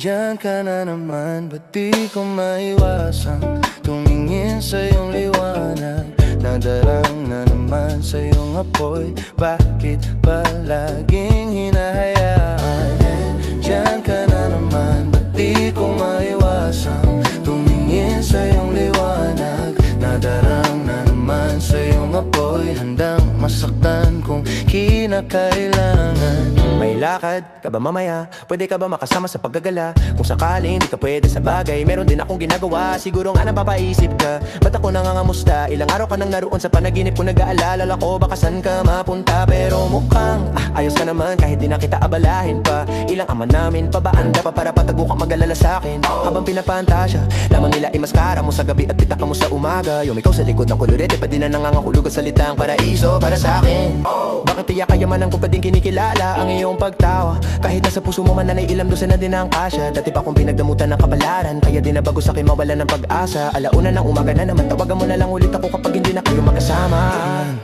Diyan ka na naman, ba't di ko maiwasang tumingin sa iyong liwanag? Nadarang na naman sa iyong apoy, bakit ba laging hinahayaan? Diyan ka na naman, ba't di ko maiwasang tumingin sa iyong liwanag? Nadarang na naman sa iyong apoy, handang masaktan kung kinakailangan. May lakad ka ba mamaya? Pwede ka ba makasama sa paggagala? Kung sakaling hindi ka pwede sa bagay, meron din akong ginagawa. Siguro nga napapaisip ka, ba't ako nangangamusta? Ilang araw ka nang naroon sa panaginip ko, nag-aalala ko baka saan ka mapunta. Pero mukhang ayos ka naman kahit di na kita abalahin pa. Ilang ama namin pabaanda pa para patago kang mag-alala sa'kin. Habang pinapantasya, lamang nila imaskara mo sa gabi at pitaka mo sa umaga. Yung ikaw sa likod ng kolorete, pa di na nangangahulog at salitang paraiso para sa'kin. Bakit tiyak kayamanan ko pa din kinikilala ang iyong pagtawa? Kahit nasa puso mo man na naiilam doon na din ang kasya. Dati pa kong pinagdamutan ng kapalaran, kaya di na bago sa'kin mawala ng pag-asa. Alauna ng umaga na naman, tawagan mo na lang ulit ako kapag hindi na kayo magkasama.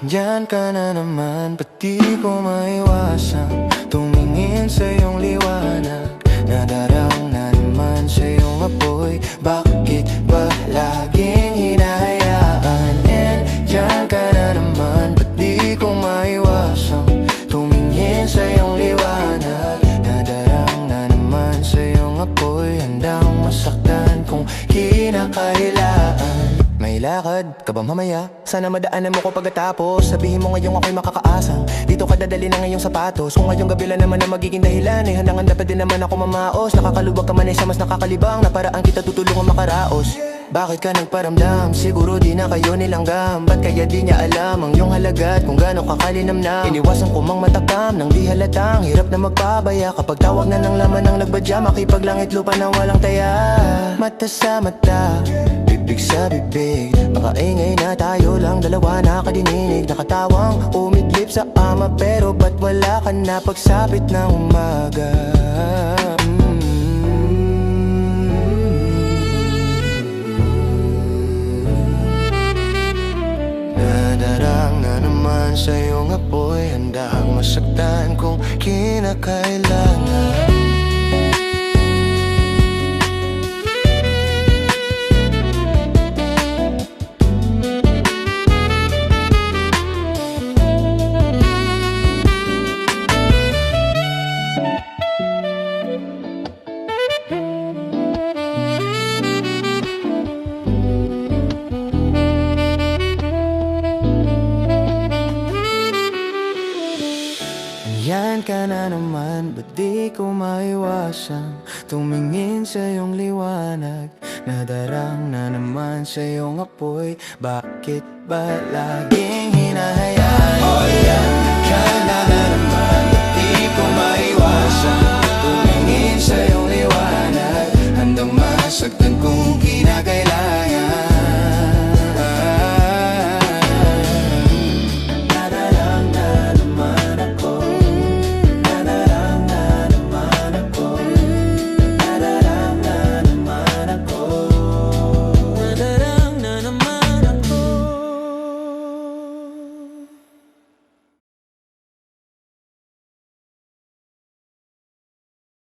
Diyan ka na naman, ba't di ko maiwasang tumingin sa iyong liwanag? Nadarang na naman sa iyong apoy, bakit ba laging hinahayaan? And diyan ka na naman, ba't di ko maiwasang tumingin sa iyong liwanag? Nadarang na naman sa iyong apoy, handang masaktan kung kinakailangan. May lakad ka ba mamaya? Sana madaanan mo ko pagkatapos. Sabihin mo ngayong ako'y makakaasang dito ka dadali na ngayong sapatos. Kung ngayong gabi lang naman na magiging dahilan, eh handang-handa pa din naman ako mamaos. Nakakalubag ka man ay sa mas nakakalibang na paraan kita tutulungan makaraos. Bakit ka nagparamdam? Siguro di na kayo nilanggam. Ba't kaya di niya alam ang iyong halaga at kung gaano kakalinamnam? Iniwasan ko mang matakam nang di halatang hirap na magpabaya. Kapag tawag na ng laman ng nagbadya, makipaglangit lupa na walang taya. Mata sa mata, bibig sa bibig, makaingay na tayo lang dalawa nakadinig. Nakatawang umidlip sa ama, pero ba't wala ka na pagsapit ng umaga? Nadarang na naman sa iyong apoy, handang masaktan kung kinakailangan. Yan ka na naman, ba't di ko maiwasang tumingin sa iyong liwanag? Nadarang na naman sa iyong apoy, bakit ba laging hinahayaan? Yan ka na naman,